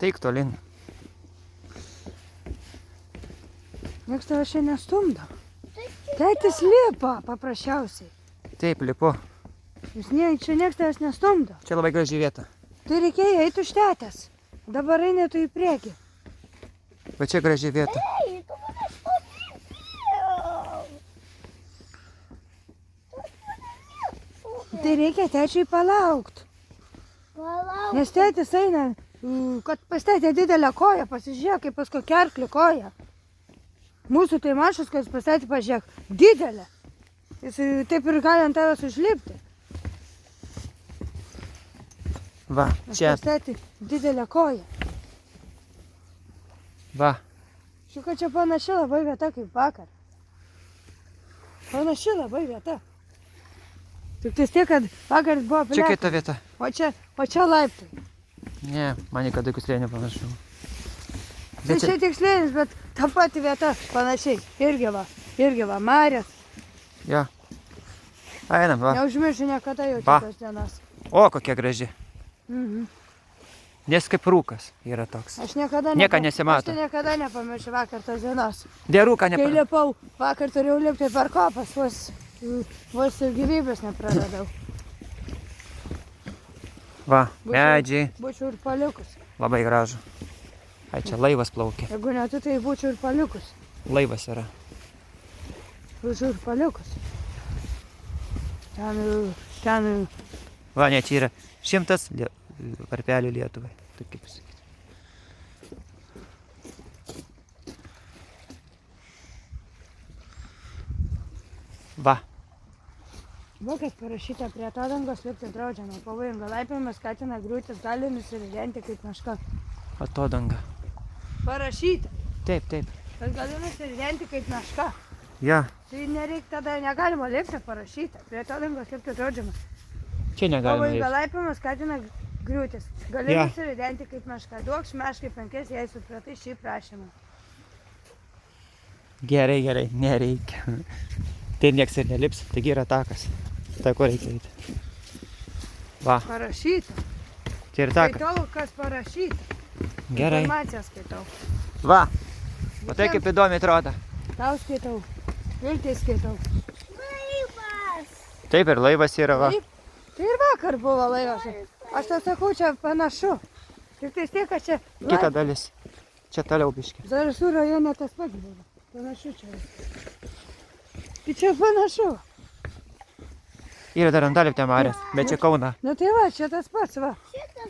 Teik tolin. Niekas tavo šiandien nestumdo. Tėtis lipa paprasčiausiai. Taip, lipu. Čia niekas tavęs nestumdo. Čia labai graži vieta. Tai reikėjo eiti už tėtės. Dabar eini tu į priekį. Va čia graži vieta. Ei, tu mane stovėjau. Tai reikia tėčiui palaukti. Palauk. Nes tėtis eina, kad pas tėtę didelę koją, pasižiūrėk, kaip pas kokią arklį koją. Mūsų tai mažas, kad jis pas tėtį pažiūrėk, didelė. Jis taip ir gali ant tavęs užlipti. Va, čia. Pas tėtį didelę koją. Va. Šiuo, čia panaši labai vieta kaip vakar. Panaši labai vieta. Tik tiek, kad vakar buvo Čia plėta. kita vieta. O čia laiptai. Ne, man į kada slėnį panašu. Tai čia tik slėnis, bet ta pati vieta panašiai. Irgi va, Marės. Jo. Einam, va. Neužmiršiu niekada jau Va. kitos dienos. O, kokia graži. Mhm. Nes kaip rūkas yra toks. Aš niekada Nieko nesimato. Aš tai niekada nepamiršiu vakar tos dienos. Dėrūką Kai nepa... lipau, vakar turėjau lipti per kopas, vos ir gyvybės nepraradau. Va, medžiai. Būčiau ir palikus. Labai gražu. Ai, čia laivas plaukia. Jeigu ne tu, tai būčiau ir palikus. Laivas yra. Būčiau ir palikus. Ten Va, ne, čia yra 100 varpelių Lietuvai. Tai kaip sakyti. Va. Vokas parašyta prie atodangos lipti draudžiama. Pavojinga laipiojimas skatina griūtis, gali nusiridenti kaip meška. Atodanga. Parašyta, Taip, taip. kad gali nusiridenti kaip meška. Ja. Tai nereikia tada, negalima lipti parašyta. Prie atodangos lipti draudžiama. Čia negalima Pavojinga lipti. laipiojimas skatina griūtis. Gali Ja. nusiridenti kaip meška. Duok meškai 5, jei supratai šį prašymą. Gerai, gerai, nereikia. Tai nieks ir nelips, taigi yra takas. Tai ko reikia eiti. Va, Parašyta. čia ir takas. Skaitau, kas parašyta. Gerai. Informaciją skaitau. Va, matai kaip įdomiai atrodo. Tau skaitau. Viltei skaitau. Laivas. Taip ir laivas yra, va. Taip. Tai ir vakar buvo laivas. Aš tau sakau, čia panašu. Tik tai tiek, kad čia Kita dalis. Čia toliau biški. Zarasų rajone tas pats buvo. Panašu čia. Tai čia panašu. Yra dar ant daliptė Marės, bet čia Kauna. Nu tai va, čia tas pats, va.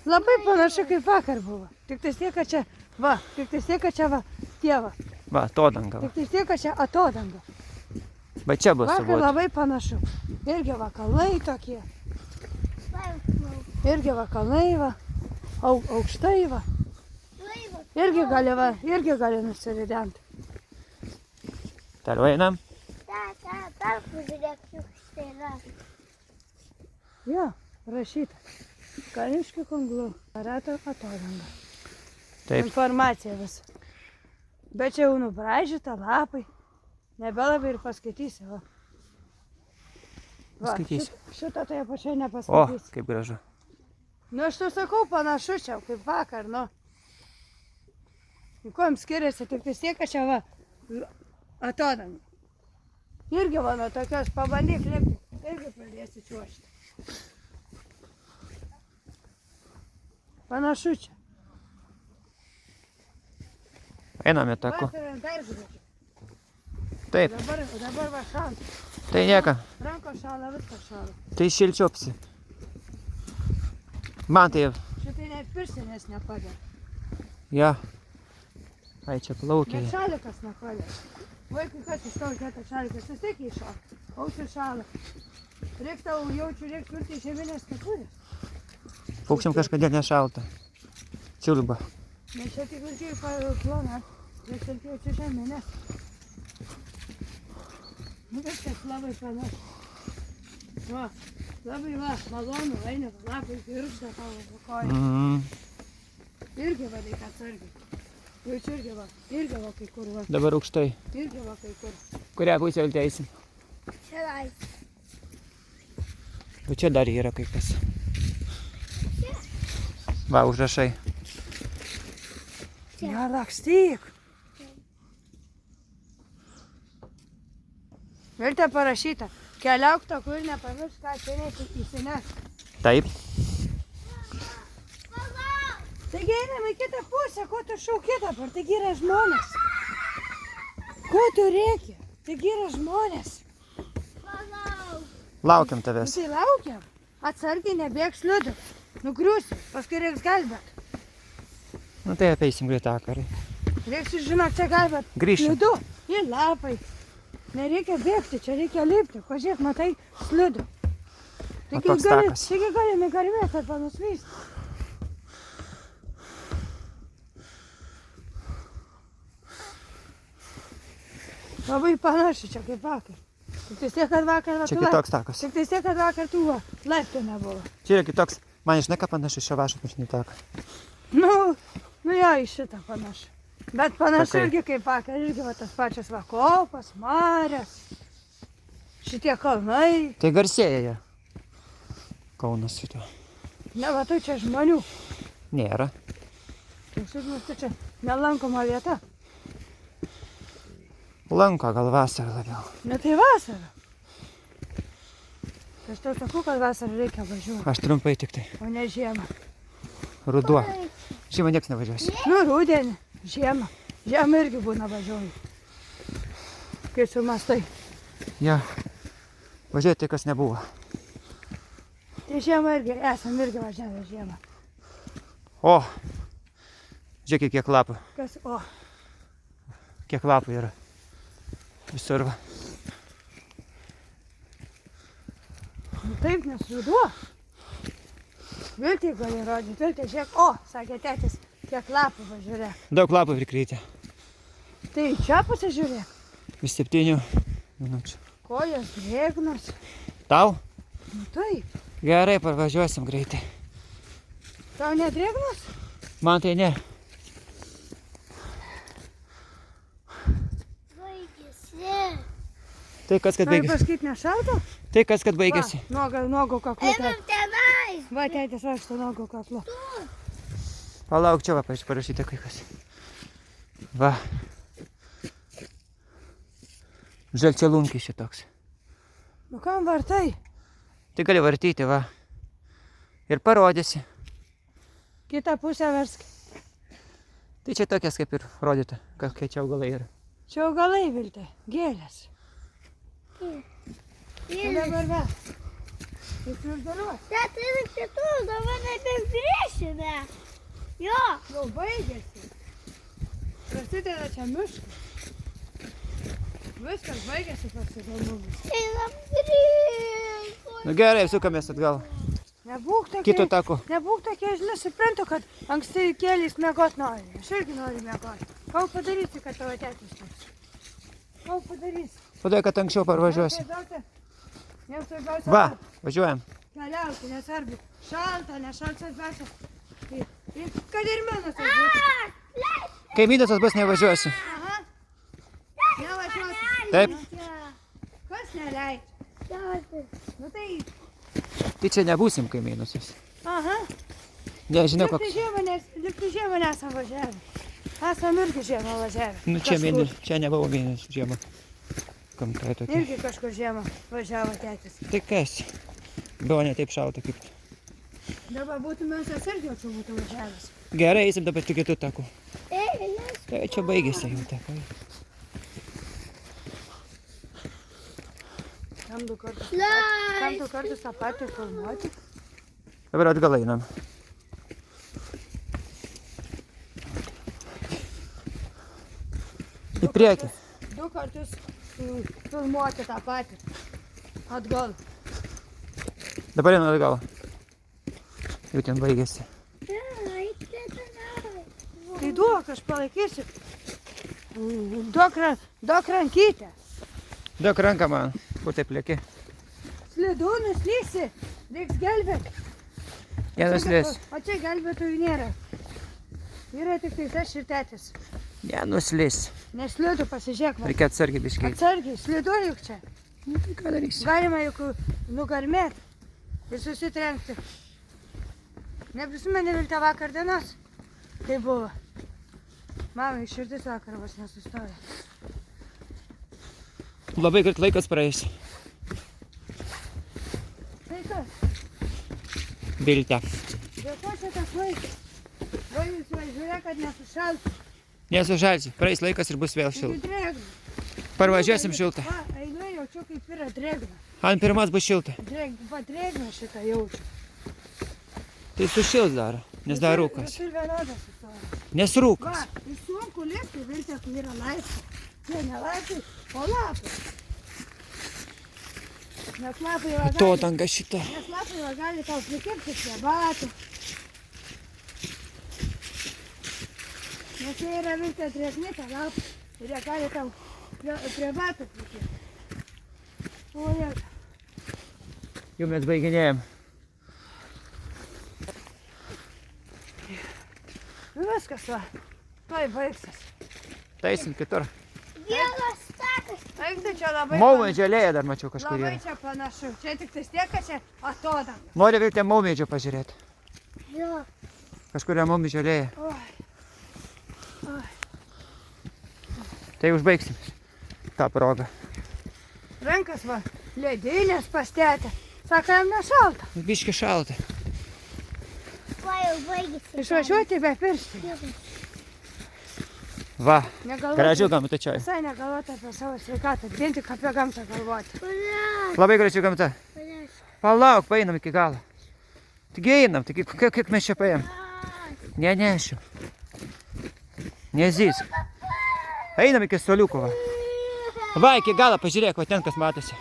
Labai panašu kaip vakar buvo. Tik tai tiek, kad čia, va. Tik tai tiek, kad čia, va. Tieva. Va, atodanga. Va. Tik tai tiek, kad čia atodanga. Bet čia bus Vakar turbūt. labai panašu. Irgi va kalnai tokie. Irgi va kalnai, va. Aukštai, va. Laivas. Irgi gali nusiridenti. Toliau einam. Dar pažiūrėk, juk yra. Jo, rašyta. Kaniškių konglų. Rato atodanga. Taip. Informacija vis. Bet čia jau nubražyta lapai. Nebelabai ir paskaitysi, va. Va, Paskaitysiu. šitą tai apačiai O, nepaskaitysi. kaip gražu. Nu, aš tau sakau, panašu čia, kaip vakar, nu. Kuom skiriasi, tik vis tiek, kad čia va, atodanga. Irgi va, nuo tokios pabandyk lipti, irgi pradėsi čiuožti. Panašu čia. Einame taku. Vasarą dar gražiau. Taip, Dabar va šalta. tai nieka. Rankos šala, viskas šala. Tai šilčiopsi. Man tai, Šitai net pirštinės nepadeda. ja. Ai, čia plaukia. Net šalikas nepadeda. Vaikui kas iš tau žiūrėta šalikas, vis tiek įšala. Ausis šala. Reiks tau jaučiu, reiks vilti žeminės kepurės. Paukščiam kažkodėl nešalta. Čiulba. Nes čia tik vilkiai plona. Reiks vilti jaučiu žeminės. Nu viskas labai panašu. Va, labai va, malonu, eini, labai girgžda tavo koją. Mm. Irgi va, reikia atsargiai. Jaučiu irgi va kai kur va. Dabar aukštai. Irgi va kai kur. Kurią pusę vėl teisim? Čia laivas. O čia dar yra kai kas. Va, užrašai. Nelakstyk. Vilte parašyta, keliauk taku ir nepamiršk, ką atsinešti įsineš. Taip. Taigi einam į kitą pusę, ko tu šauki dabar, taigi yra žmonės. Ko tu reikia? Taigi yra žmonės. Laukiam tavęs. Tai laukiam. Atsargiai nebėg slidu. Nugriusi, paskui reiks gelbėt. Nu tai apeisim greit takarį. Reiks žinot, čia gelbėt. Grįšim. Slidu ir lapai. Nereikia bėgti, čia reikia lipti. Pažiūrėk, matai, slidu. O toks takas. Taigi galime garmėti arba nuslysti. Labai panašu čia kaip vakar. Tik tais tiek, kad vakar Čia kitoks takas. Tik tais tiek, kad vakar tų laiptų nebuvo. Čia yra kitoks. Man žinai, ką panašu šio vašo pašinį taką. Nu jo, į šitą panašu. Bet panašu Sakai. irgi kaip vakar, irgi va tas pačias vakopas, marės, šitie kalnai. Tai garsėja jie. Kaunas šito. Ne, va tai čia žmonių. Nėra. Tai čia nelankoma vieta. Lanko gal vasarą labiau. Ne tai vasara. Aš tau sakau, kad vasarą reikia važiuoti, Aš trumpai tik tai. o ne žiemą. Ruduo. Žiemą nieks nevažiuosi. Nu, rudenį, žiemą. Žiemą irgi būna važiuoju. Kai sumastai. Ja. Važiuoti tai, kas nebuvo. Tai žiemą irgi, esam irgi važiavę žiemą. O. Žiūrėk, kiek lapų. Kas, o, Kiek lapų yra. Visur va. nu taip, nes ruduo. Viltį gali rodyti, viltį, žiūrėk, o, sakė tėtis, kiek lapų važiuorėk. Daug lapų prikrytė. Tai čia pasižiūrėk, Vis 7 minučių. kojas drėgnos. Tau? Nu taip, Gerai, parvažiuosim greitai. tau nedrėgnos? Man tai ne. Baigėsi. Tai kas, kad Nori baigėsi. pasakyti nešalta? Tai kas, kad baigėsi. Nuogo kaklu. Einam tenai. Va, tėtis vaikšto nuogo kaklu. Palauk, čia va, parašyta kai kas. Va. Žalčialunkis šitoks. Nu kam vartai? Tai gali vartyti, va. Ir parodysi. Kitą pusę versk. Tai čia tokias kaip ir rodyta, kokie čia augalai yra. Čia augalai viltė, gėlės. Tai dabar versk. Jis uždaruos. Teta, ir kitų, dabar nebegrįšime. Jo. Jau baigėsi. Prasideda čia miškas. Viskas baigėsi pasidomumis. Einam grįžti. Nu gerai, sukamės atgal. Nebūk tokie. Kito tako. Nebūk tokie, aš nesuprantu, kad anksti kėlis miegot nori. Aš irgi noriu miegot. Ką padarysi, kad tavo tėtis toks? Ką padarysi? Padai, kad anksčiau parvažiuosi. Jiems svarbiausia. Va, važiuojam. Keliauti, nesvarbu. Šalta, nešalta, svarbiausia. Kad ir minusas būtų. Kai minusas bus, nevažiuosi. Aha. Nevažiuoti. Taip. Kas neleidžia? Nu tai. Tai čia nebūsim, kai minusas. Aha. Nežinau, Liktai koks. žiemą nesam važiavę. Esam irgi žiemą važiavę. Nu čia, Kažkur. čia nebuvo mėnesį žiemą. Kampai tokie. Irgi kažkur žiemą važiavo tėtis. Tai kas? Buvo ne taip šalta kaip. Dabar būtume atsargiau, čia būtų važiavęs. Gerai, eisim dabar tik kitų takų. Ei, Tai čia baigėsi jau takai. Kam du kartus? Lai. Kam du kartus tą patį filmuoti? Dabar atgal einam. Į priekį. Du kartus filmuoti tą patį. Atgal. Dabar einam atgal. Jau ten baigėsi. Ai, teta, nai. Tai duok, aš palaikysiu. Duok rankytę. Duok ranką man. Kur taip lieki? Slidu nuslysi. Reiks gelbėti. Nenuslys. O čia gelbėtojų nėra. Yra tik tai aš ir tėtis. Nenuslys. Neslidu, pasižiūrėk. Va. Reikia atsargiai biškai. Atsargiai, slidu juk čia. Nu tai ką darysi? Galima juk nugarmėti ir susitrenkti. Neprisimeni Viltė vakar dienos? Tai buvo. Mamai širdis vakar vos nesustoja. Labai greit laikas praeis. Tai kas? Bilte. Dėl ko čia tas laikas? Vajus važiuoja, kad nesušaltų. Nesužalsi. Praeis laikas ir bus vėl Taigi šilta. drėgna. Parvažiuosim šilta. Va, einu jaučiu, kaip yra drėgna. Ant pirmas bus šilta. Drėgna šitą jaučiu. Tai sušils dar, nes dar rūkas. Visur vienodas sustoja. Nes Va, rūkas. į sunku lipti, Viltė, kai yra laiptai. Čia ne laiptai, o lapai. Nes lapai va gali... Atodanga šita. Nes lapai va gali tau prikirpti prie batų. Nes jie yra Viltė drėgni, tie lapai. Ir jie gali tau prie batų prikirpti. O jie... Jau mes baiginėjom. Nu viskas va. Tuoj baigsis. Taisim kitur. Vienas takas. Eik tai čia labai... Maumedžio alėja dar mačiau kažkur Labai yra. čia panašu. Čia tik tais tiek, kad čia atodanga. Nori Viltė maumedžio pažiūrėti. Jo. Kažkur yra maumedžio alėja. Oi. Tai užbaigsim tą progą. Rankas va, ledinės pastatė. Sako, jam nešalta. Biški šalta. Va jau baigėsi. Išvažiuoti be pirštų. Va, Negalvoti. gražių gamta čia. Visai negalvoti apie savo sveikatą, vien tik apie gamtą galvoti. Palauk, Labai graži gamta. palauk. Palauk, paeinam iki galo. Taigi einam, taigi kiek mes čia paėjom. Nenešiu. Nezys. Einam iki soliuko va. Va, iki galo pažiūrėk, va ten kas matosi.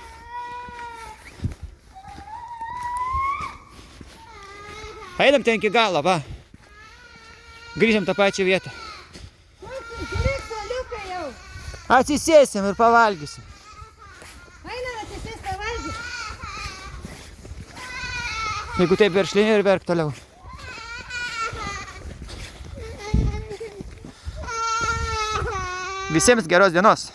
Einam ten iki galo, va. Grįžam tą pačią vietą. Žiūrėk, soliukai jau. Atsisėsim ir pavalgysim. Einam atsisės pavalgyti. Jeigu taip veršlinė ir verk toliau. Visiems geros dienos.